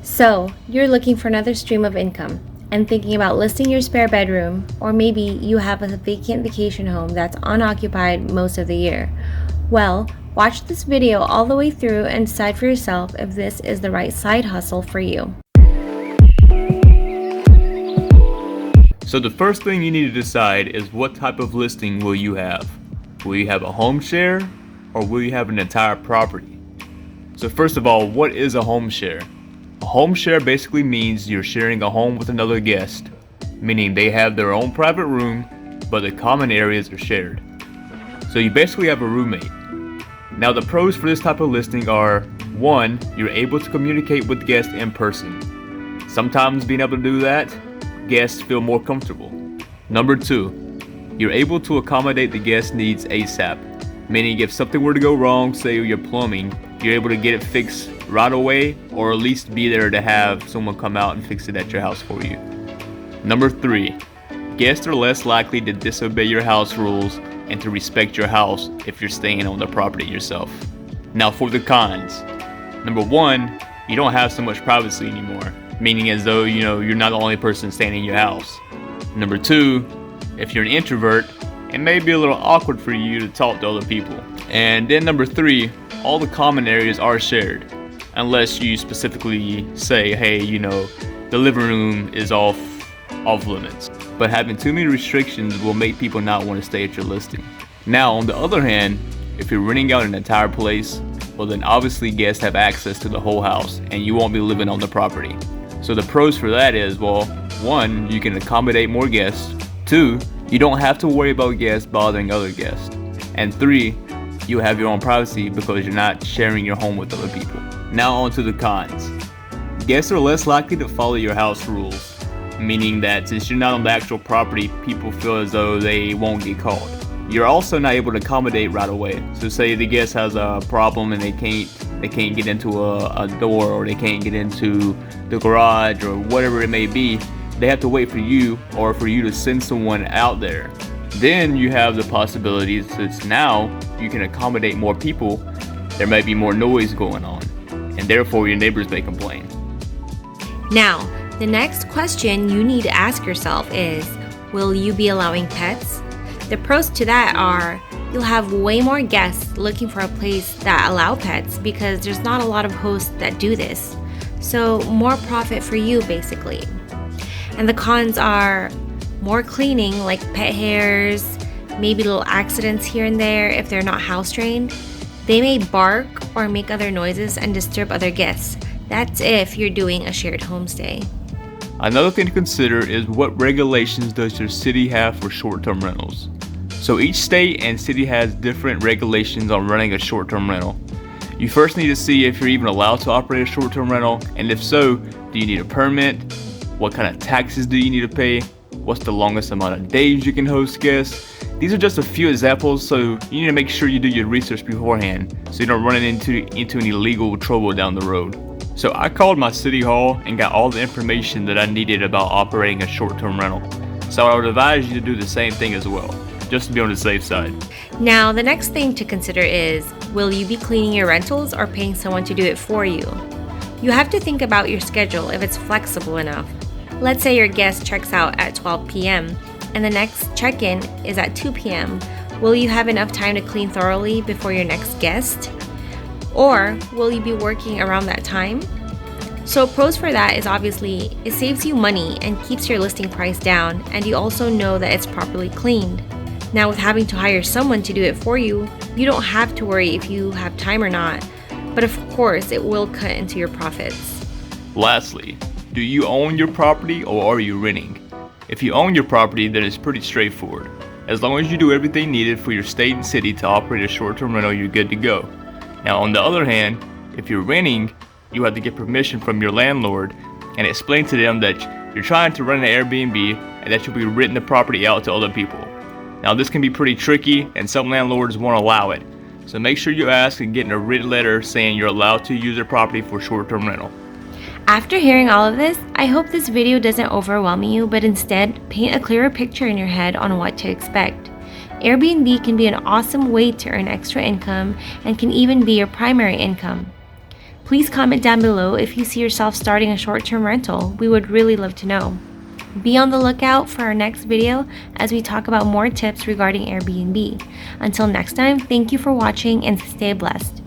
So, you're looking for another stream of income and thinking about listing your spare bedroom, or maybe you have a vacant vacation home that's unoccupied most of the year. Well, watch this video all the way through and decide for yourself if this is the right side hustle for you. So the first thing you need to decide is what type of listing will you have? Will you have a home share or will you have an entire property? So first of all, what is a home share? A home share basically means you're sharing a home with another guest, meaning they have their own private room, but the common areas are shared. So you basically have a roommate. Now the pros for this type of listing are, 1, you're able to communicate with guests in person. Sometimes being able to do that, guests feel more comfortable. Number 2, you're able to accommodate the guest needs ASAP, meaning if something were to go wrong, say your plumbing, you're able to get it fixed right away, or at least be there to have someone come out and fix it at your house for you. Number 3, guests are less likely to disobey your house rules and to respect your house if you're staying on the property yourself. Now for the cons. Number 1, you don't have so much privacy anymore, meaning as though you're not the only person staying in your house. Number 2, if you're an introvert, it may be a little awkward for you to talk to other people. And then number 3, all the common areas are shared, unless you specifically say, hey, the living room is off limits. But having too many restrictions will make people not want to stay at your listing. Now, on the other hand, if you're renting out an entire place, well then obviously guests have access to the whole house and you won't be living on the property. So the pros for that is, well, 1, you can accommodate more guests. 2, you don't have to worry about guests bothering other guests. And 3, you have your own privacy because you're not sharing your home with other people. Now on to the cons. Guests are less likely to follow your house rules, meaning that since you're not on the actual property, people feel as though they won't get caught. You're also not able to accommodate right away. So say the guest has a problem and they can't get into a door, or they can't get into the garage, or whatever it may be. They have to wait for you, or for you to send someone out there. Then you have the possibility, since now you can accommodate more people, there may be more noise going on, and therefore your neighbors may complain. Now, the next question you need to ask yourself is, will you be allowing pets? The pros to that are, you'll have way more guests looking for a place that allow pets because there's not a lot of hosts that do this. So more profit for you basically. And the cons are more cleaning, like pet hairs, maybe little accidents here and there if they're not house trained. They may bark or make other noises and disturb other guests. That's if you're doing a shared homestay. Another thing to consider is what regulations does your city have for short-term rentals. So each state and city has different regulations on running a short-term rental. You first need to see if you're even allowed to operate a short-term rental, and if so, do you need a permit? What kind of taxes do you need to pay? What's the longest amount of days you can host guests? These are just a few examples, so you need to make sure you do your research beforehand so you don't run into any legal trouble down the road. So I called my city hall and got all the information that I needed about operating a short-term rental. So I would advise you to do the same thing as well, just to be on the safe side. Now, the next thing to consider is, will you be cleaning your rentals or paying someone to do it for you? You have to think about your schedule if it's flexible enough. Let's say your guest checks out at 12 p.m. and the next check-in is at 2 p.m. Will you have enough time to clean thoroughly before your next guest? Or will you be working around that time? So pros for that is obviously it saves you money and keeps your listing price down, and you also know that it's properly cleaned. Now with having to hire someone to do it for you, you don't have to worry if you have time or not, but of course it will cut into your profits. Lastly, do you own your property or are you renting? If you own your property, then it's pretty straightforward. As long as you do everything needed for your state and city to operate a short-term rental, you're good to go. Now on the other hand, if you're renting, you have to get permission from your landlord and explain to them that you're trying to run an Airbnb and that you'll be renting the property out to other people. Now this can be pretty tricky and some landlords won't allow it. So make sure you ask and get in a written letter saying you're allowed to use their property for short-term rental. After hearing all of this, I hope this video doesn't overwhelm you, but instead paint a clearer picture in your head on what to expect. Airbnb can be an awesome way to earn extra income and can even be your primary income. Please comment down below if you see yourself starting a short-term rental. We would really love to know. Be on the lookout for our next video as we talk about more tips regarding Airbnb. Until next time, thank you for watching and stay blessed.